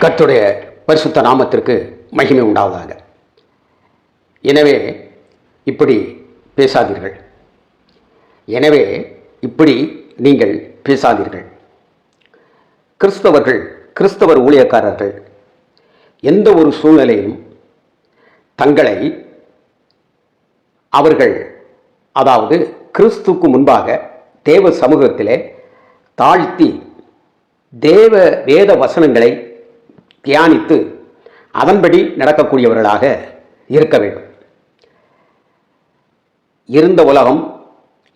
கர்த்தருடைய பரிசுத்த நாமத்திற்கு மகிமை உண்டாவதாக. எனவே இப்படி பேசாதீர்கள். எனவே இப்படி நீங்கள் பேசாதீர்கள். கிறிஸ்தவர் ஊழியக்காரர்கள் எந்த ஒரு சூழ்நிலையிலும் தங்களை அவர்கள் கிறிஸ்துவுக்கு முன்பாக தேவ சமூகத்திலே தாழ்த்தி தேவ வேத வசனங்களை தியானித்து அதன்படி நடக்கக்கூடியவர்களாக இருக்க வேண்டும். இருந்த உலகம்,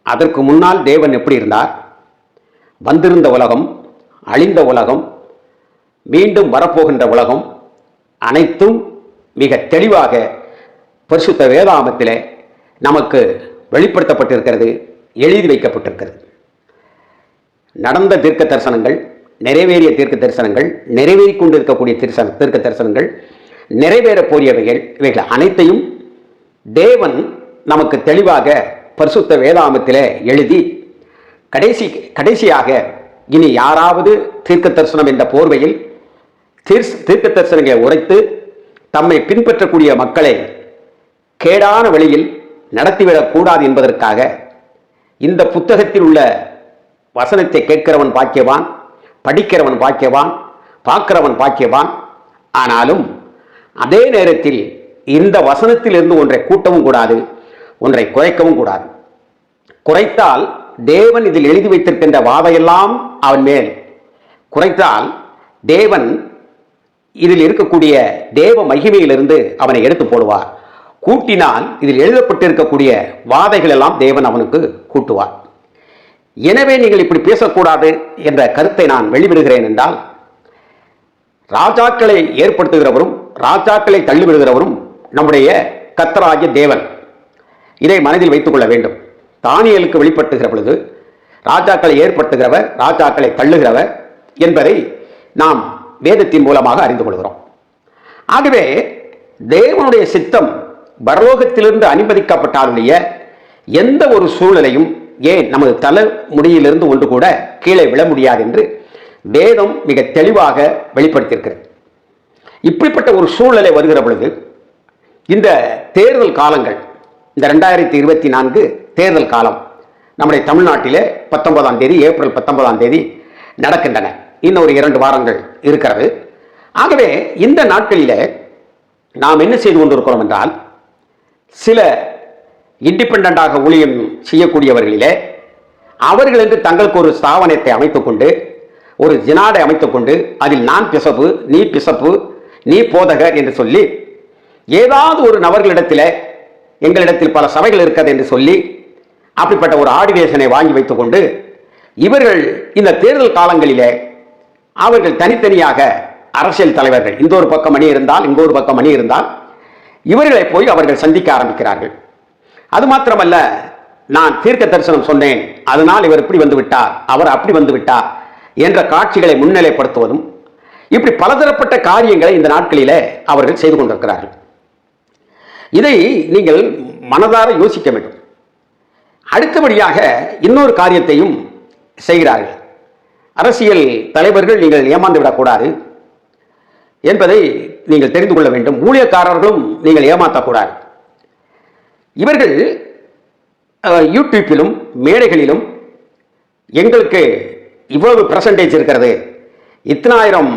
அதற்கு முன்னால் தேவன் எப்படி இருந்தார், வந்திருந்த உலகம், அழிந்த உலகம், மீண்டும் வரப்போகின்ற உலகம் அனைத்தும் மிக தெளிவாக பரிசுத்த வேதாகமத்திலே நமக்கு வெளிப்படுத்தப்பட்டிருக்கிறது, எழுதி வைக்கப்பட்டிருக்கிறது. நடந்த தீர்க்க தரிசனங்கள், நிறைவேறிய தீர்க்க தரிசனங்கள், நிறைவேறி கொண்டிருக்கக்கூடிய தீர்க்க தரிசனங்கள், நிறைவேறப் போரியவைகள் அனைத்தையும் தேவன் நமக்கு தெளிவாக பரிசுத்த வேதாகமத்திலே எழுதி கடைசியாக இனி யாராவது தீர்க்க தரிசனம் என்ற போர்வையில் தீர்க்க தரிசனங்களை உரைத்து தம்மை பின்பற்றக்கூடிய மக்களை கேடான வழியில் நடத்திவிடக் கூடாது என்பதற்காக இந்த புத்தகத்தில் உள்ள வசனத்தை கேட்கிறவன் பாக்கியவான், படிக்கிறவன் பாக்கியவான், பார்க்கிறவன் பாக்கியவான். ஆனாலும் அதே நேரத்தில் இந்த வசனத்தில் இருந்து ஒன்றை கூட்டவும் கூடாது, ஒன்றை குறைக்கவும் கூடாது. குறைத்தால் தேவன் இதில் எழுதி வைத்திருக்கின்ற வாதையெல்லாம் அவன் மேல், குறைத்தால் தேவன் இதில் இருக்கக்கூடிய தேவ மகிமையிலிருந்து அவனை எடுத்து போடுவார். கூட்டினால் இதில் எழுதப்பட்டிருக்கக்கூடிய வாதைகள் எல்லாம் தேவன் அவனுக்கு கூட்டுவார். எனவே நீங்கள் இப்படி பேசக்கூடாது என்ற கருத்தை நான் வெளிவிடுகிறேன் என்றால், ராஜாக்களை ஏற்படுத்துகிறவரும் ராஜாக்களை தள்ளிவிடுகிறவரும் நம்முடைய கர்த்தராகிய தேவன். இதை மனதில் வைத்துக் கொள்ள வேண்டும். தானியேலுக்கு வெளிப்படுத்துகிற பொழுது ராஜாக்களை ஏற்படுத்துகிறவர், ராஜாக்களை தள்ளுகிறவர் என்பதை நாம் வேதத்தின் மூலமாக அறிந்து கொள்கிறோம். ஆகவே தேவனுடைய சித்தம் பரலோகத்திலிருந்து அனுமதிக்கப்பட்டாலுடைய எந்த ஒரு சூழ்நிலையும், ஏன் நமது தலை முடியிலிருந்து ஒன்று கூட கீழே விழ முடியாது என்று வேதம் மிக தெளிவாக வெளிப்படுத்தியிருக்கிறது. இப்படிப்பட்ட ஒரு சூழ்நிலை வருகிற பொழுது இந்த தேர்தல் காலங்கள், இந்த 2024 தேர்தல் காலம் நம்முடைய தமிழ்நாட்டிலே 19ஆம் தேதி, ஏப்ரல் 19ஆம் தேதி நடக்கின்றன. இன்னும் ஒரு 2 வாரங்கள் இருக்கிறது. ஆகவே இந்த நாட்களில் நாம் என்ன செய்து கொண்டிருக்கிறோம் என்றால், சில இண்டிபெண்டாக ஊழியம் செய்யக்கூடியவர்களிலே அவர்கள் என்று தங்களுக்கு ஒரு ஸ்தாபனத்தை அமைத்துக்கொண்டு, ஒரு ஜினாடை அமைத்துக்கொண்டு, அதில் நான் பிசப்பு, நீ பிசப்பு, நீ போதகர் என்று சொல்லி, ஏதாவது ஒரு நபர்களிடத்தில் எங்களிடத்தில் பல சபைகள் இருக்கிறது என்று சொல்லி அப்படிப்பட்ட ஒரு ஆர்டினேஷனை வாங்கி வைத்துக்கொண்டு இவர்கள் இந்த தேர்தல் காலங்களிலே அவர்கள் தனித்தனியாக அரசியல் தலைவர்கள், இந்த ஒரு பக்கம் அணி இருந்தால் இங்க ஒரு பக்கம் அணி இருந்தால் இவர்களை போய் அவர்கள் சந்திக்க ஆரம்பிக்கிறார்கள். அது மாத்திரமல்ல, நான் தீர்க்க தரிசனம் சொன்னேன், அதனால் இவர் இப்படி வந்து விட்டார், அவர் அப்படி வந்து விட்டார் என்ற காட்சிகளை முன்னிலைப்படுத்துவதும், இப்படி பலதரப்பட்ட காரியங்களை இந்த நாட்களிலே அவர்கள் செய்து கொண்டிருக்கிறார்கள். இதை நீங்கள் மனதார யோசிக்க வேண்டும். அடுத்தபடியாக இன்னொரு காரியத்தையும் செய்கிறார்கள். அரசியல் தலைவர்கள் நீங்கள் ஏமாந்து விடக்கூடாது என்பதை நீங்கள் தெரிந்து கொள்ள வேண்டும். ஊழியக்காரர்களும் நீங்கள் ஏமாற்றக்கூடாது. இவர்கள் யூடியூப்பிலும் மேடைகளிலும் எங்களுக்கு இவ்வளவு பெர்சன்டேஜ் இருக்கிறது, இத்தனை ஆயிரம்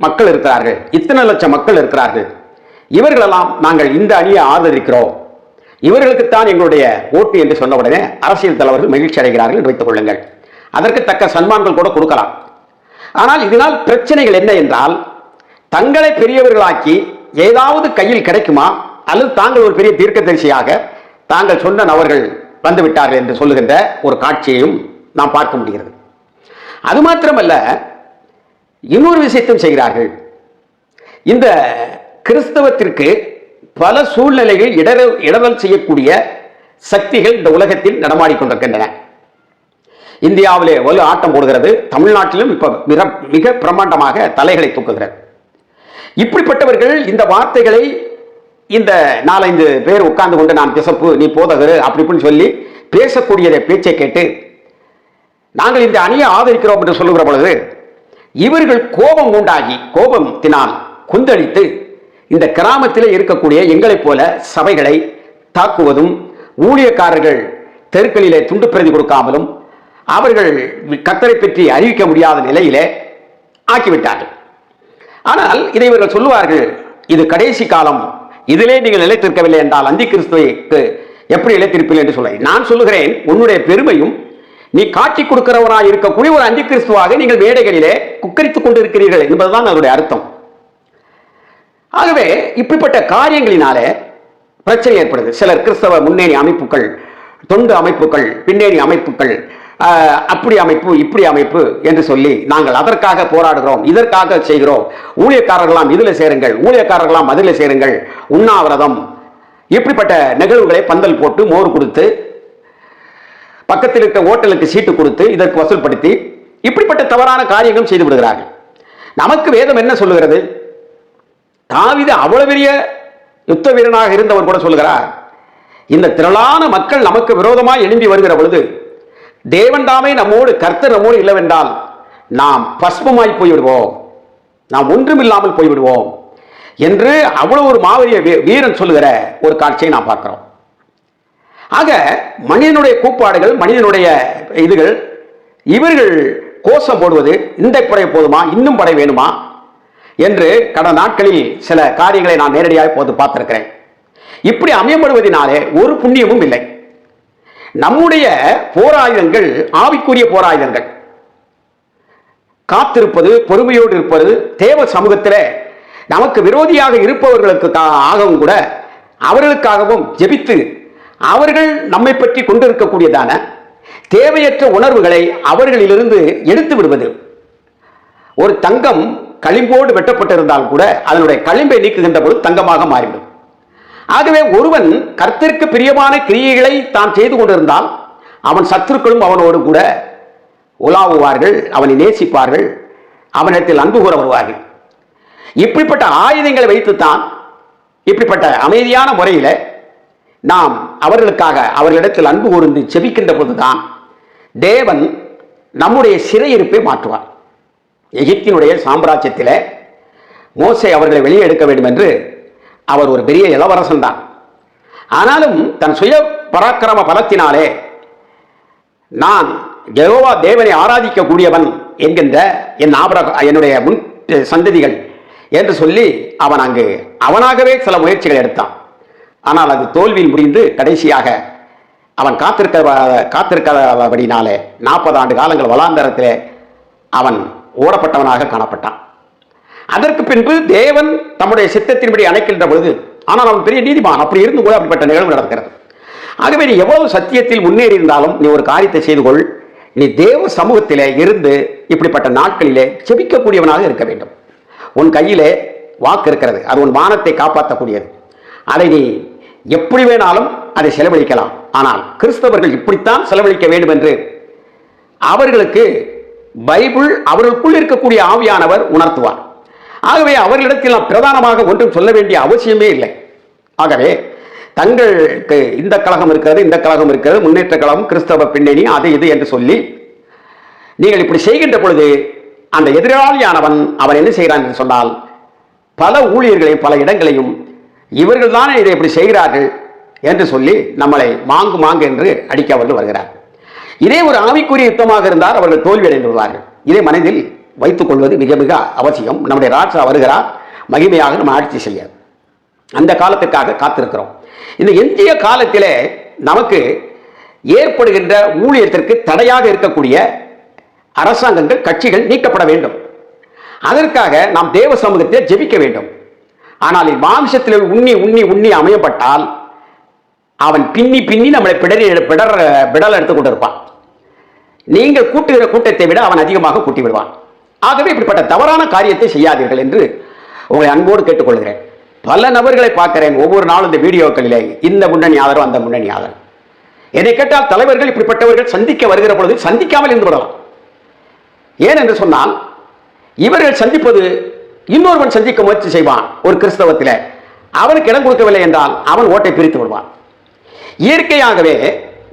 மக்கள் இருக்கிறார்கள், இத்தனை லட்சம் மக்கள் இருக்கிறார்கள், இவர்களெல்லாம் நாங்கள் இந்த அணியை ஆதரிக்கிறோம், இவர்களுக்குத்தான் எங்களுடைய ஓட்டு என்று சொன்ன உடனே அரசியல் தலைவர்கள் மகிழ்ச்சி அடைகிறார்கள் என்று வைத்துக் கொள்ளுங்கள். அதற்கு தக்க சன்மான்கள் கூட கொடுக்கலாம். ஆனால் இதனால் பிரச்சனைகள் என்ன என்றால், தங்களை பெரியவர்களாக்கி ஏதாவது கையில் கிடைக்குமா, அல்லது தாங்கள் ஒரு பெரிய தீர்க்கதரிசியாக தாங்கள் சொன்ன நபர்கள் வந்துவிட்டார்கள் என்று சொல்லுகின்ற ஒரு காட்சியையும் நாம் பார்க்க முடிகிறது. அது மாத்திரமல்ல, இன்னொரு விஷயத்தையும் செய்கிறார்கள். இந்த கிறிஸ்தவத்திற்கு பல சூழ்நிலைகள் இடரல் செய்யக்கூடிய சக்திகள் இந்த உலகத்தில் நடமாடிக்கொண்டிருக்கின்றன. இந்தியாவிலே வலு ஆட்டம் போடுகிறது, தமிழ்நாட்டிலும் இப்ப மிக பிரமாண்டமாக தலைகளை தூக்குகிறது. இப்படிப்பட்டவர்கள் இந்த வார்த்தைகளை இந்த 4-5 பேர் உட்கார்ந்து கொண்டு நான் பிசப்பு, நீ போதகர், அப்படி இப்படின்னு சொல்லி பேசக்கூடிய பேச்சை கேட்டு நாங்கள் இந்த அணியை ஆதரிக்கிறோம் என்று சொல்லுகிற பொழுது இவர்கள் கோபம் உண்டாகி கோபத்தினால் கொந்தளித்து இந்த கிராமத்தில் இருக்கக்கூடிய எங்களைப் போல சபைகளை தாக்குவதும், ஊழியக்காரர்கள் தெருக்களிலே துண்டு பிரதி கொடுக்காமலும் அவர்கள் கர்த்தரை பற்றி அறிவிக்க முடியாத நிலையிலே ஆக்கிவிட்டார்கள். ஆனால் இதை இவர்கள் சொல்லுவார்கள், இது கடைசி காலம், இதிலே நீங்கள் நிலைத்திருக்கவில்லை என்றால் அந்தி கிறிஸ்துவுக்கு எப்படி நிலைத்திருப்பீர்கள் என்று சொல்ல. நான் சொல்லுகிறேன், உன்னுடைய பெருமையும் நீ காட்டி கொடுக்கிறவனாக இருக்கக்கூடிய ஒரு அந்தி கிறிஸ்துவாக நீங்கள் மேடைகளிலே குக்கரித்துக் கொண்டிருக்கிறீர்கள் என்பதுதான் அதனுடைய அர்த்தம். ஆகவே இப்படிப்பட்ட காரியங்களினாலே பிரச்சனை ஏற்படுது. சிலர் கிறிஸ்தவ முன்னேறி அமைப்புகள், தொண்டு அமைப்புகள், பின்னேறி அமைப்புகள், அப்படி அமைப்பு இப்படி அமைப்பு என்று சொல்லி நாங்கள் அதற்காக போராடுகிறோம், இதற்காக செய்கிறோம், ஊழியக்காரர்களாம் இதில் சேருங்கள், ஊழியக்காரர்களாம் அதில் சேருங்கள், உண்ணாவிரதம், இப்படிப்பட்ட நிகழ்வுகளை பந்தல் போட்டு மோர் கொடுத்து பக்கத்தில் இருக்க ஓட்டலுக்கு சீட்டு கொடுத்து இதற்கு வசூல்படுத்தி இப்படிப்பட்ட தவறான காரியங்களும் செய்து விடுகிறார்கள். நமக்கு வேதம் என்ன சொல்லுகிறது? தாவீது அவ்வளவு பெரிய யுத்த வீரனாக இருந்தவர் கூட சொல்கிறார், இந்த திரளான மக்கள் நமக்கு விரோதமாய் எழும்பி வருகிற பொழுது தேவன் தாமே நம்மோடு, கர்த்தர் நம்மோடு இல்லவென்றால் நாம் பஸ்மமாய் போய்விடுவோம், நாம் ஒன்றுமில்லாமல் போய்விடுவோம் என்று அவ்வளவு ஒரு மாவரிய வீரன் சொல்லுகிற ஒரு காட்சியை நாம் பார்க்கிறோம். ஆக மனிதனுடைய கூப்பாடுகள், மனிதனுடைய இதுகள், இவர்கள் கோஷம் போடுவது, இந்த படை போதுமா, இன்னும் படை வேணுமா என்று கடந்த நாட்களில் சில காரியங்களை நான் நேரடியாக போது பார்த்திருக்கிறேன். இப்படி அமையப்படுவதனாலே ஒரு புண்ணியமும் இல்லை. நம்முடைய போராயுதங்கள் ஆவிக்குரிய போராயுதங்கள். காத்திருப்பது, பொறுமையோடு இருப்பது, தேவ சமூகத்தில் நமக்கு விரோதியாக இருப்பவர்களுக்கு ஆகவும் கூட அவர்களுக்காகவும் ஜெபித்து அவர்கள் நம்மை பற்றி கொண்டிருக்கக்கூடியதான தேவையற்ற உணர்வுகளை அவர்களிலிருந்து எடுத்து விடுவது. ஒரு தங்கம் களிம்போடு வெட்டப்பட்டிருந்தால் கூட அதனுடைய களிம்பை நீக்குகின்ற பொழுது தங்கமாக மாறிவிடும். ஆகவே ஒருவன் கர்த்தருக்கு பிரியமான கிரியைகளை தான் செய்து கொண்டிருந்தால் அவன் சத்துருக்களும் அவனோடு கூட உலாவுவார்கள், அவனை நேசிப்பார்கள், அவனிடத்தில் அன்பு கூற வருவார்கள். இப்படிப்பட்ட ஆயுதங்களை வைத்துத்தான் இப்படிப்பட்ட அமைதியான முறையில் நாம் அவர்களுக்காக அவர்களிடத்தில் அன்பு கூர்ந்து செபிக்கின்ற போதுதான் தேவன் நம்முடைய சிறையிருப்பை மாற்றுவார். எகிப்தினுடைய சாம்ராஜ்யத்தில் மோசே அவர்களை வெளியே எடுக்க வேண்டும் என்று அவர் ஒரு பெரிய இளவரசன் தான். ஆனாலும் தன் சுய பராக்கிரம பலத்தினாலே நான் யெகோவா தேவனை ஆராதிக்கக்கூடியவன் என்கின்ற என்னுடைய முன் சந்ததிகள் என்று சொல்லி அவன் அங்கு அவனாகவே சில முயற்சிகள் எடுத்தான். ஆனால் அது தோல்வியில் முடிந்து கடைசியாக அவன் காத்திருக்காதபடினாலே 40 ஆண்டு காலங்கள் வலாந்தரத்திலே அவன் ஓடப்பட்டவனாக காணப்பட்டான். அதற்கு பின்பு தேவன் தம்முடைய சித்தத்தின்படி அணைக்கின்ற பொழுது, ஆனால் அவன் பெரிய நீதிமான், அப்படி இருந்து கூட அப்படிப்பட்ட நிகழ்வு நடக்கிறது. ஆகவே நீ எவ்வளவு சத்தியத்தில் முன்னேறி இருந்தாலும் நீ ஒரு காரியத்தை செய்து கொள், நீ தேவ சமூகத்திலே இருந்து இப்படிப்பட்ட நாட்களிலே ஜெபிக்கக்கூடியவனாக இருக்க வேண்டும். உன் கையிலே வாக்கு இருக்கிறது, அது உன் மானத்தை காப்பாற்றக்கூடியது. அதை நீ எப்படி வேணாலும் அதை செலவழிக்கலாம். ஆனால் கிறிஸ்தவர்கள் இப்படித்தான் செலவழிக்க வேண்டும் என்று அவர்களுக்கு பைபிள் அவர்களுக்குள் இருக்கக்கூடிய ஆவியானவர் உணர்த்துவார். ஆகவே அவர்களிடத்தில் நாம் பிரதானமாக ஒன்றும் சொல்ல வேண்டிய அவசியமே இல்லை. ஆகவே தங்களுக்கு இந்த கழகம் இருக்கிறது, இந்த கழகம் இருக்கிறது, முன்னேற்ற கழகம், கிறிஸ்தவ பின்னணி, அது இது என்று சொல்லி நீங்கள் இப்படி செய்கின்ற பொழுது அந்த எதிராளியானவன் அவன் என்ன செய்கிறான் என்று சொன்னால், பல ஊழியர்களையும் பல இடங்களையும் இவர்கள் தானே இதை இப்படி செய்கிறார்கள் என்று சொல்லி நம்மளை மாங்கு என்று அடிக்க அவர்கள் வருகிறார். இதே ஒரு ஆவிக்குரிய யுத்தமாக இருந்தால் அவர்கள் தோல்வி அடைந்து விடுவார்கள். இதை மனதில் வைத்துக் கொள்வது மிக மிக அவசியம். நம்முடைய ராஜா வருகிறார், மகிமையாக நம்ம ஆட்சி செய்ய அந்த காலத்துக்காக காத்திருக்கிறோம். இந்த எஞ்சிய காலத்திலே நமக்கு ஏற்படுகின்ற ஊழியத்திற்கு தடையாக இருக்கக்கூடிய அரசாங்கங்கள், கட்சிகள் நீக்கப்பட வேண்டும். அதற்காக நாம் தேவ சமூகத்தில் ஜெபிக்க வேண்டும். ஆனால் மாம்சத்தில் உண்ணி உண்ணி உண்ணி அமையப்பட்டால் அவன் பின்னி பின்னி நம்மளை பிடல் எடுத்துக் கொண்டிருப்பான். நீங்கள் கூட்டுகிற கூட்டத்தை விட அவன் அதிகமாக கூட்டி விடுவான். ஆகவே இப்படிப்பட்ட தவறான காரியத்தை செய்யாதீர்கள் என்று உங்களை அன்போடு கேட்டுக்கொள்கிறேன். பல நபர்களை பார்க்கிறேன் ஒவ்வொரு நாளும் இந்த வீடியோக்களிலே, இந்த முன்னணி ஆதரவு, அந்த முன்னணி ஆதரவு. என்னை கேட்டால் தலைவர்கள் இப்படிப்பட்டவர்கள் சந்திக்க வருகிற பொழுது சந்திக்காமல் இருந்து விடலாம். ஏன் என்று சொன்னால், இவர்கள் சந்திப்பது இன்னொருவன் சந்திக்க முயற்சி செய்வான். ஒரு கிறிஸ்தவத்தில் அவனுக்கு இடம் கொடுக்கவில்லை என்றால் அவன் ஓட்டை பிரித்து விடுவான். இயற்கையாகவே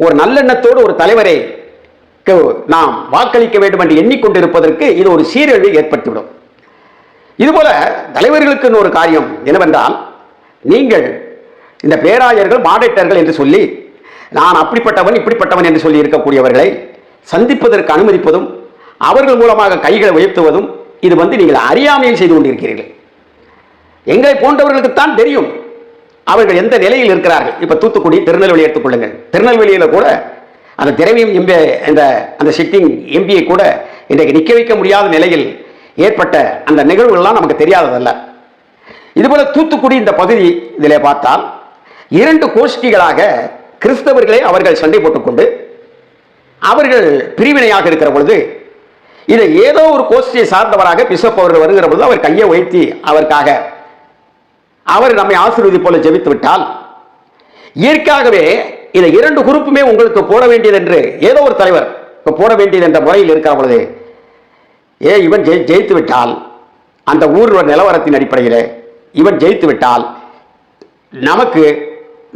ஒரு நல்லெண்ணத்தோடு ஒரு தலைவரை நாம் வாக்களிக்க வேண்டும் என்று எண்ணிக்கொண்டிருப்பதற்கு இது ஒரு சீரழிவை ஏற்படுத்திவிடும். இதுபோல தலைவர்களுக்கு ஒரு காரியம் என்னவென்றால், நீங்கள் இந்த பேராயர்கள் மாடேட்டர்கள் என்று சொல்லி நான் அப்படிப்பட்டவன் இப்படிப்பட்டவன் என்று சொல்லி இருக்கக்கூடியவர்களை சந்திப்பதற்கு அனுமதிப்பதும் அவர்கள் மூலமாக கைகளை உயர்த்துவதும் இது நீங்கள் அறியாமையில் செய்து கொண்டிருக்கிறீர்கள். எங்களை போன்றவர்களுக்குத்தான் தெரியும் அவர்கள் எந்த நிலையில் இருக்கிறார்கள். இப்ப தூத்துக்குடி, திருநெல்வேலி எடுத்துக்கொள்ளுங்கள். திருநெல்வேலியில கூட அந்த திரவியம் எம்பி அந்த சிட்டிங் எம்பியை கூட இன்றைக்கு நிற்க வைக்க முடியாத நிலையில் ஏற்பட்ட அந்த நிகழ்வுகள்லாம் நமக்கு தெரியாததல்ல. இதுபோல தூத்துக்குடி இந்த பகுதி இதிலே பார்த்தால் 2 கோஷ்டிகளாக கிறிஸ்தவர்களை அவர்கள் சண்டை போட்டுக்கொண்டு அவர்கள் பிரிவினையாக இருக்கிற பொழுது இதை ஏதோ ஒரு கோஷ்டியை சார்ந்தவராக பிஷப் அவர்கள் வருகிற பொழுது அவர் கையை உயர்த்தி அவருக்காக அவர் நம்மை ஆசீர்வதி போல ஜெபித்து விட்டால் இயற்கையாகவே இதை 2 குரூப்புமே உங்களுக்கு போட வேண்டியது என்று ஏதோ ஒரு தலைவர் போட வேண்டியது என்ற முறையில் இருக்கிற பொழுது இவன் ஜெயித்து விட்டால் அந்த ஊர் நிலவரத்தின் அடிப்படையில் இவன் ஜெயித்து விட்டால்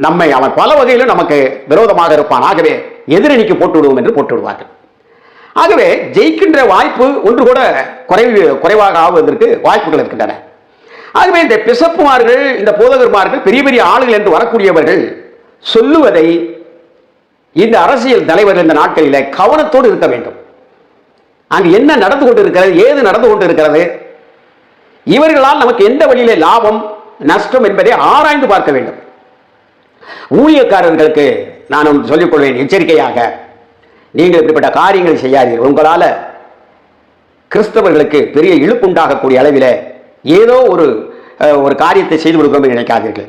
நம்மை அவன் பல வகையிலும் நமக்கு விரோதமாக இருப்பான், ஆகவே எதிரணிக்கு போட்டு விடுவோம் என்று போட்டு விடுவார்கள். ஆகவே ஜெயிக்கின்ற வாய்ப்பு ஒன்று கூட குறைவாக ஆவதற்கு வாய்ப்புகள் இருக்கின்றன. ஆகவே இந்த பிசப்புமார்கள், இந்த போதகர்மார்கள், பெரிய பெரிய ஆளுகள் என்று வரக்கூடியவர்கள் சொல்லுவதை இந்த அரசியல் தலைவர்கள் இந்த நாட்களில் கவனத்தோடு இருக்க வேண்டும். அங்கு என்ன நடந்து கொண்டு இருக்கிறது, ஏது நடந்து கொண்டு இருக்கிறது, இவர்களால் நமக்கு எந்த வழியிலே லாபம் நஷ்டம் என்பதை ஆராய்ந்து பார்க்க வேண்டும். ஊழியக்காரர்களுக்கு நான் சொல்லிக் கொள்வேன் எச்சரிக்கையாக, நீங்கள் இப்படிப்பட்ட காரியங்களை செய்யாதீர்கள். உங்களால் கிறிஸ்தவர்களுக்கு பெரிய இழுப்புண்டாகக்கூடிய அளவில் ஏதோ ஒரு காரியத்தை செய்து கொடுக்கணும் நினைக்காதீர்கள்.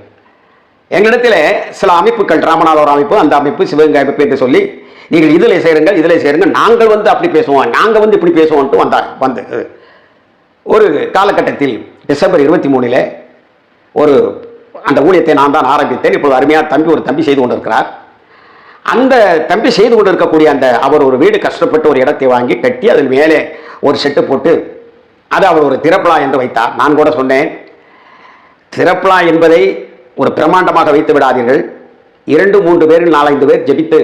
எங்களிடத்தில் சில அமைப்புகள், ராமநாதபுரம் அமைப்பு, அந்த அமைப்பு, சிவகங்கை அமைப்பு என்று சொல்லி நீங்கள் இதில் சேருங்கள், நாங்கள் அப்படி பேசுவோம், நாங்கள் இப்படி பேசுவோம்ட்டு வந்து ஒரு காலகட்டத்தில் டிசம்பர் 23 அந்த ஊழியத்தை நான் தான் ஆரம்பித்தேன். இப்போது அருமையாக ஒரு தம்பி செய்து கொண்டிருக்கிறார். அந்த தம்பி செய்து கொண்டிருக்கக்கூடிய அவர் ஒரு வீடு கஷ்டப்பட்டு ஒரு இடத்தை வாங்கி கட்டி அதன் மேலே ஒரு செட்டு போட்டு அதை அவர் ஒரு திறப்பலா என்று வைத்தார். நான் கூட சொன்னேன், திறப்பலா என்பதை ஒரு பிரமாண்டமாக வைத்து விடாதீர்கள். 2, 3 பேர் 4, 5 பேர் ஜெபித்து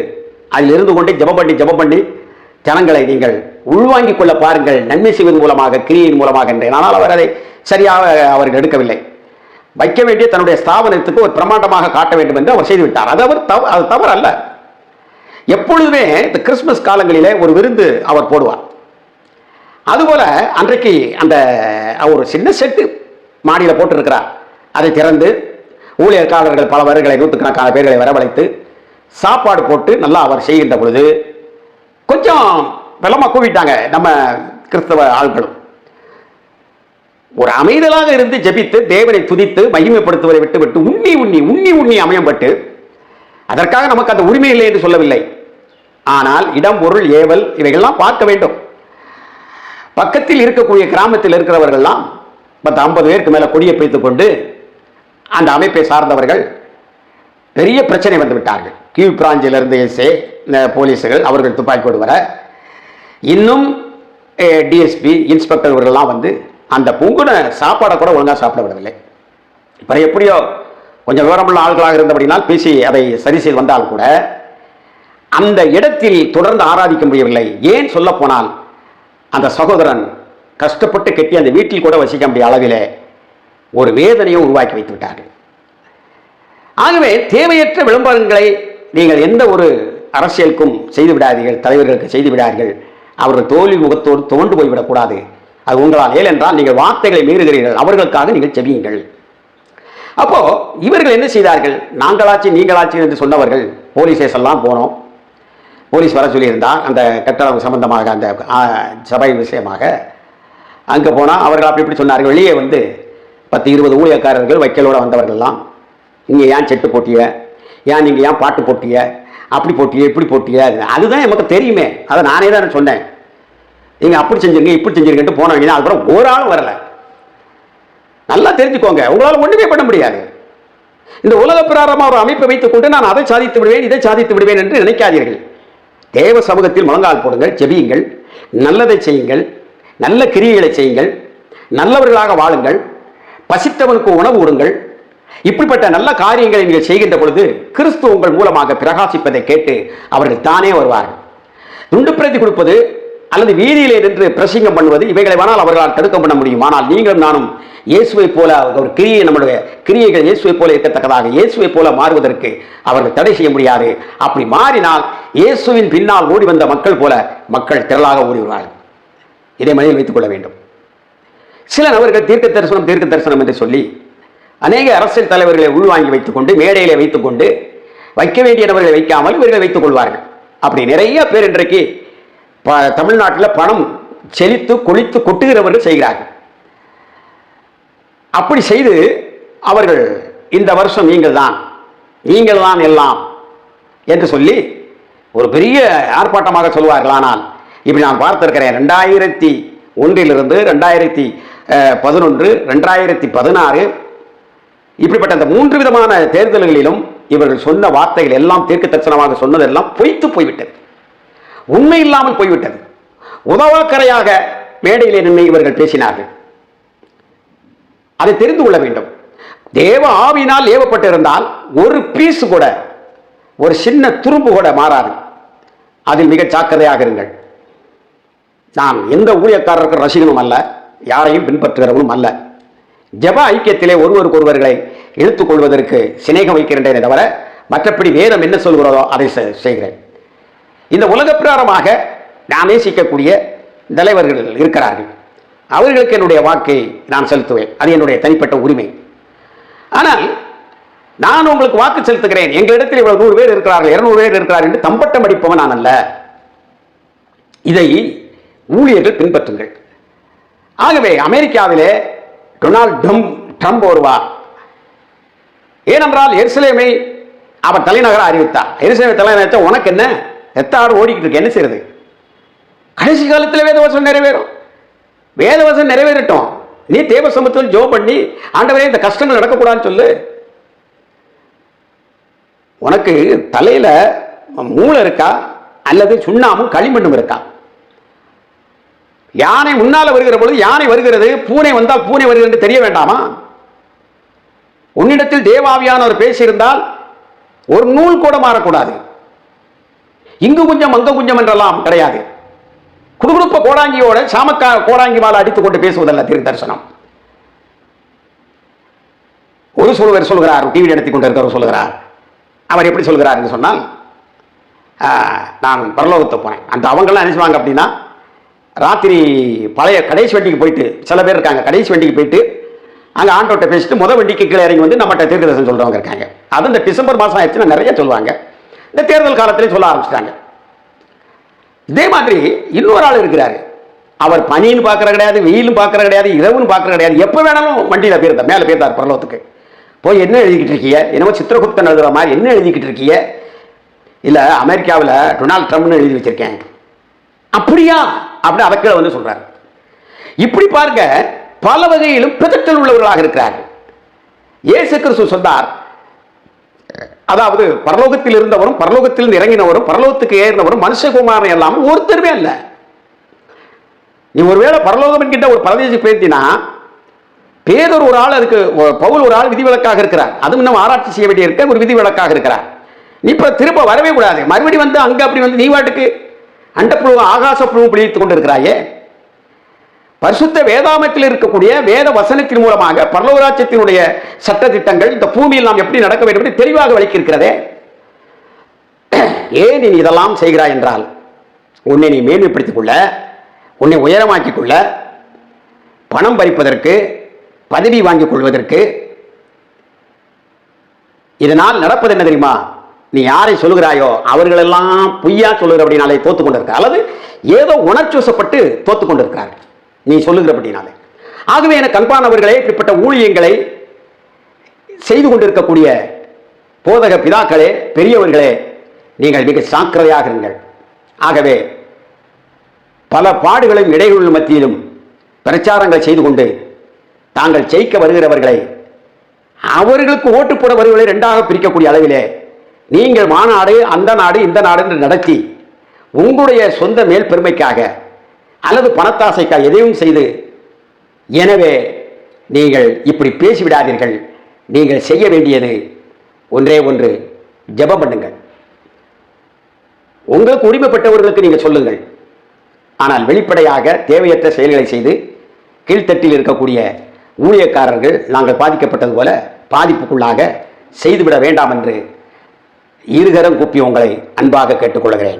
அதில் இருந்து கொண்டு ஜெபம் பண்ணி ஜனங்களை நீங்கள் உள்வாங்கிக் கொள்ள பாருங்கள், நன்மை செய்வதன் மூலமாக, கிரியின் மூலமாக என்றேன். ஆனால் அவர் அதை சரியாக அவர்கள் எடுக்கவில்லை. வைக்க வேண்டிய தன்னுடைய ஸ்தாபனத்துக்கு ஒரு பிரமாண்டமாக காட்ட வேண்டும் என்று அவர் செய்துவிட்டார். அது தவறு அல்ல. எப்பொழுதுமே இந்த கிறிஸ்துமஸ் காலங்களிலே ஒரு விருந்து அவர் போடுவார். அதுபோல அன்றைக்கு ஒரு சின்ன செட்டு மாடியில் போட்டிருக்கிறார். அதை திறந்து ஊழியர்காரர்கள் பல பேர்களை, 100கணக்கான பேர்களை வரவழைத்து சாப்பாடு போட்டு நல்லா அவர் செய்கின்ற பொழுது கொஞ்சம் வெள்ளமா கூவிட்டாங்க நம்ம கிறிஸ்தவ ஆட்களும். ஒரு அமைதலாக இருந்து ஜெபித்து தேவனை துதித்து மகிமைப்படுத்துவதை விட்டு உண்ணி அமையப்பட்டு, அதற்காக நமக்கு அந்த உரிமை இல்லை என்று சொல்லவில்லை. ஆனால் இடம், பொருள், ஏவல் இவைகள்லாம் பார்க்க வேண்டும். பக்கத்தில் இருக்கக்கூடிய கிராமத்தில் இருக்கிறவர்கள்லாம் 50 பேருக்கு மேல கொடியை பிடித்துக் கொண்டு அந்த அமைப்பை சார்ந்தவர்கள் பெரிய பிரச்சனை வந்து விட்டார்கள். கீழ் பிராஞ்சிலிருந்து போலீஸுகள் அவர்கள் துப்பாக்கி வர, இன்னும் டிஎஸ்பி இன்ஸ்பெக்டர் இவர்கள்லாம் வந்து அந்த பொங்குன சாப்பாடை கூட ஒழுங்காக சாப்பிட விடவில்லை. இப்போ எப்படியோ கொஞ்சம் விவரமுள்ள ஆள்களாக இருந்தபடினால் பேசி அதை சரி செய்து வந்தால் கூட அந்த இடத்தில் தொடர்ந்து ஆராதிக்க முடியவில்லை. ஏன் சொல்ல போனால் அந்த சகோதரன் கஷ்டப்பட்டு கட்டி அந்த வீட்டில் கூட வசிக்க முடிய அளவிலே ஒரு வேதனையை உருவாக்கி வைத்து விட்டார்கள். ஆகவே தேவையற்ற விளம்பரங்களை நீங்கள் எந்த ஒரு அரசியலுக்கும் செய்து விடாதீர்கள், தலைவர்களுக்கு செய்து விடாதீர்கள். அவர்கள் தோல்வி முகத்தோடு தோண்டு போய்விடக்கூடாது. அது உங்களால் ஏனென்றால் நீங்கள் வார்த்தைகளை மீறுகிறீர்கள், அவர்களுக்காக நீங்கள் செவியுங்கள். அப்போ இவர்கள் என்ன செய்தார்கள்? நாங்களாச்சு நீங்களாச்சு என்று சொன்னவர்கள் போலீஸ் ஸ்டேஷன்லாம் போனோம். போலீஸ் வர சொல்லியிருந்தார் அந்த கட்டடம் சம்பந்தமாக, அந்த சபை விஷயமாக. அங்கே போனால் அவர்கள் அப்படி இப்படி சொன்னார்கள். வெளியே வந்து 10-20 ஊழியக்காரர்கள் வைக்கலோடு வந்தவர்கள்லாம், இங்கே ஏன் செட்டு போட்டிய, ஏன் நீங்கள் ஏன் பாட்டு போட்டிய, அப்படி போட்டிய இப்படி போட்டிய, அதுதான் நமக்கு தெரியுமே, அதை நானே தான் சொன்னேன். நீங்கள் அப்படி செஞ்சிருங்க இப்படி செஞ்சிருக்கேன்ட்டு போனவங்க. அதுக்கப்புறம் ஒரு ஆளும் வரல. நல்லா தெரிஞ்சுக்கோங்க, உங்களால் ஒன்றுமே பண்ண முடியாது. இந்த உலக பிரகாரமாக ஒரு அமைப்பை வைத்துக் கொண்டு நான் அதை சாதித்து விடுவேன் இதை சாதித்து விடுவேன் என்று நினைக்காதீர்கள். தேவ சமூகத்தில் முழங்கால் போடுங்கள், ஜெபியுங்கள், நல்லதை செய்யுங்கள், நல்ல கிரியைகளை செய்யுங்கள், நல்லவர்களாக வாழுங்கள், பசித்தவனுக்கு உணவு கொடுங்கள். இப்படிப்பட்ட நல்ல காரியங்களை நீங்கள் செய்கின்ற பொழுது கிறிஸ்து உங்கள் மூலமாக பிரகாசிப்பதை கேட்டு அவர்கள் தானே வருவார்கள். துண்டு பிரதி கொடுப்பது அல்லது வீதியிலே நின்று பிரசங்கம் பண்ணுவது இவைகளை வேணால் அவர்களால் தடுக்க பண்ண முடியும். ஆனால் நீங்களும் நானும் இயேசுவை போல ஒரு கிரியை, நம்முடைய கிரியைகள் இயேசுவை போல இருக்கத்தக்கதாக இயேசுவை போல மாறுவதற்கு அவர்கள் தடை செய்ய முடியாது. அப்படி மாறினால் இயேசுவின் பின்னால் ஓடி வந்த மக்கள் போல மக்கள் திரளாக ஓடி வருவார்கள். இதை மனதில் வைத்துக் கொள்ள வேண்டும். சில நபர்கள் தீர்க்க தரிசனம் என்று சொல்லி அநேக அரசியல் தலைவர்களை உள்வாங்கி வைத்துக் கொண்டு மேடையிலே வைத்துக் கொண்டு வைக்க வேண்டிய நபர்களை வைக்காமல் இவர்களை வைத்துக் கொள்வார்கள். அப்படி நிறைய பேர் இன்றைக்கு தமிழ்நாட்டில் பணம் செழித்து கொளித்து கொட்டுகிறவர்கள் செய்கிறார்கள். அப்படி செய்து அவர்கள் இந்த வருஷம் நீங்கள் தான் எல்லாம் என்று சொல்லி ஒரு பெரிய ஆர்ப்பாட்டமாக சொல்வார்கள். ஆனால் இப்படி நான் பார்த்திருக்கிறேன். 2001 2011 2016 இப்படிப்பட்ட அந்த 3 விதமான தேர்தல்களிலும் இவர்கள் சொன்ன வார்த்தைகள் எல்லாம் தீர்க்க தரிசனமாக சொன்னதெல்லாம் பொய்த்து போய்விட்டது, உண்மை இல்லாமல் போய்விட்டது. உதவாக்கரையாக மேடையிலே நின்று இவர்கள் பேசினார்கள். அதை தெரிந்து கொள்ள வேண்டும். தேவ ஆவியினால் ஏவப்பட்டிருந்தால் ஒரு பீஸ் கூட, ஒரு சின்ன துரும்பு கூட மாறாது. அதில் மிக ஜாக்கிரதையாக இருங்கள். நான் எந்த ஊழியக்காரருக்கு ரசிகனும் அல்ல, யாரையும் பின்பற்றுகிறவனும் அல்ல. ஜெப ஐக்கியத்திலே ஒருவருக்கு ஒருவர்களை இழுத்துக் கொள்வதற்கு சிநேகம் வைக்கின்றேனே தவிர மற்றபடி வேதம் என்ன சொல்கிறதோ அதை செய்கிறேன். இந்த உலக பிரகாரமாக நான் நேசிக்கக்கூடிய தலைவர்கள் இருக்கிறார்கள். அவர்களுக்கு என்னுடைய வாக்கை நான் செலுத்துவேன். அது என்னுடைய தனிப்பட்ட உரிமை. ஆனால் நான் உங்களுக்கு வாக்கு செலுத்துகிறேன், எங்களிடத்தில் இவ்வளவு 100 பேர் இருக்கிறார்கள் 200 பேர் இருக்கிறார்கள் என்று தம்பட்டம் அடிப்பவன் நான் அல்ல. இதை ஊழியர்கள் பின்பற்றுங்கள். ஆகவே அமெரிக்காவிலே டொனால்டு ட்ரம்ப் வருவார். ஏனென்றால் எருசலேமை அவர் தலைநகராக அறிவித்தார். எருசலேமை தலைநகர் உனக்கு என்ன, எத்தாடு ஓடிக்கிட்டு இருக்கு, என்ன செய்யறது? கடைசி காலத்தில் வேதவசனம் நிறைவேறும். வேதவசனம் நிறைவேறட்டும். நீ தேவ சமூகத்தில் ஜெபம் பண்ணி ஆண்டவரே இந்த கஷ்டங்கள் நடக்கக்கூடாதுன்னு சொல்லு. உனக்கு தலையில மூளை இருக்கா அல்லது சுண்ணாமும் களிமண்ணும் இருக்கா? யானை முன்னால வருகிற பொழுது யானை வருகிறது, பூனை வந்தால் பூனை வருகிறது என்று தெரிய வேண்டாமா? உன்னிடத்தில் தேவாவியானவர் பேசியிருந்தால் ஒரு நூல் கூட மாறக்கூடாது. இங்கு குஞ்சம் அங்க குஞ்சம் என்றெல்லாம் கிடையாது. குடுகுடுப்ப கோடாங்கியோட சாமக்கா கோடாங்கி மாலை அடித்துக் கொண்டு பேசுவதல்ல தீர்க்க தரிசனம். ஒரு சொல்வர் சொல்கிறார், டிவி நடத்தி கொண்டு இருக்கிறவர் சொல்கிறார். அவர் எப்படி சொல்கிறார் என்று சொன்னால், நான் பரலோகத்தை போனேன். அந்த அவங்கெல்லாம் என்ன செய்வாங்க அப்படின்னா, ராத்திரி பழைய கடைசி வண்டிக்கு போயிட்டு, சில பேர் இருக்காங்க கடைசி வண்டிக்கு போயிட்டு அங்கே ஆண்டோட்ட பேசிட்டு முத வண்டிக்கு கீழே இறங்கி வந்து நம்மகிட்ட தீர்க்க தரிசனம் சொல்றவங்க இருக்காங்க. அது இந்த டிசம்பர் மாதம் ஆயிடுச்சுன்னா நிறைய சொல்லுவாங்க. இந்த தேர்தல் காலத்திலே சொல்ல ஆரம்பிச்சிட்டாங்க. இதே மாதிரி இன்னொரு ஆள் இருக்கிறாரு. அவர் பனின்னு பார்க்கற கிடையாது, வெயிலும் பார்க்கற கிடையாது, இரவுன்னு பார்க்கற கிடையாது. எப்போ வேணாலும் வண்டியில் போயிருந்தார், மேலே போயிருந்தார் பரலோகத்துக்கு. போய் என்ன எழுதிக்கிட்டு இருக்கீங்க, என்னமோ சித்திரகுப்தன் எழுதுற மாதிரி என்ன எழுதிக்கிட்டு இருக்கீங்க? இல்லை அமெரிக்காவில் டொனால்டு ட்ரம்ப்னு எழுதி வச்சிருக்கேன். அப்படியா அப்படி அவர்கள் வந்து சொல்றாரு. இப்படி பாருங்க, பல வகையிலும் பிதற்றல் உள்ளவர்களாக இருக்கிறார்கள். இயேசு கிறிஸ்து சொன்னார், அதாவது பரலோகத்தில் இருந்தவரும் பரலோகத்தில் இறங்கினவரும் பரலோகத்துக்கு ஏறினவரும் மனுஷகுமாரன் இல்லாமல் ஒருத்தருமே அல்ல. நீ ஒருவேளை பரலோகம் என்கின்ற ஒரு பிரதேச பேர்த்தினா, பேதர் ஒரு ஆள், அதுக்கு பவுல் ஒரு ஆள் விதிவிலக்காக இருக்கிறார். அதுவும் நம்ம ஆராய்ச்சி செய்ய வேண்டிய இருக்க ஒரு விதிவிலக்காக இருக்கிறார். நீ இப்ப திரும்ப வரவே கூடாது. மறுபடி வந்து அங்க அப்படி வந்து நீ வாட்டுக்கு அண்டப்புழு ஆகாசப்புழு பிடித்துக் கொண்டிருக்கிறாயே. பரிசுத்த வேதாமத்தில் இருக்கக்கூடிய வேத வசனத்தின் மூலமாக பரலோகராஜ்யத்தினுடைய சட்ட திட்டங்கள் இந்த பூமியில் நாம் எப்படி நடக்க வேண்டும் என்று தெளிவாக விளக்கியிருக்கிறதே. ஏன் நீ இதெல்லாம் செய்கிறாய் என்றால், உன்னை நீ மேன்மைப்படுத்திக் கொள்ள, உன்னை உயரமாக்கிக் கொள்ள, பணம் பறிப்பதற்கு, பதவி வாங்கிக் கொள்வதற்கு. இதனால் நடப்பது என்ன தெரியுமா? நீ யாரை சொல்லுகிறாயோ அவர்களெல்லாம் பொய்யா சொல்லுகிறபடினாலே தோத்து கொண்டிருக்க, அல்லது ஏதோ உணர்ச்சிவசப்பட்டு தோத்து கொண்டிருக்கிறார்கள் நீ சொல்லுகிறபடினாலே. ஆகவே எனக்கு அன்பானவர்களே, இப்படிப்பட்ட ஊழியங்களை செய்து கொண்டிருக்கக்கூடிய போதக பிதாக்களே, பெரியவர்களே, நீங்கள் மிக ஜாக்கிரதையாக இருங்கள். ஆகவே பல பாடுகளும் இடையூறுகள் மத்தியிலும் பிரச்சாரங்கள் செய்து கொண்டு தாங்கள் ஜெயிக்க வருகிறவர்களை, அவர்களுக்கு ஓட்டு போட வருவதை இரண்டாக பிரிக்கக்கூடிய அளவிலே நீங்கள் மாநாடு, அந்த நாடு, இந்த நாடு என்று நடத்தி உங்களுடைய சொந்த மேல் பெருமைக்காக அல்லது பணத்தாசைக்காக எதையும் செய்து, எனவே நீங்கள் இப்படி பேசிவிடாதீர்கள். நீங்கள் செய்ய வேண்டியது ஒன்றே ஒன்று, ஜெபம் பண்ணுங்கள். உங்களுக்கு உரிமைப்பட்டவர்களுக்கு நீங்கள் சொல்லுங்கள். ஆனால் வெளிப்படையாக தேவையற்ற செயல்களை செய்து கீழ்த்தட்டில் இருக்கக்கூடிய ஊழியக்காரர்கள் நாங்கள் பாதிக்கப்பட்டது போல பாதிப்புக்குள்ளாக செய்துவிட வேண்டாம் என்று இருகரம் கூப்பி உங்களை அன்பாக கேட்டுக்கொள்கிறேன்.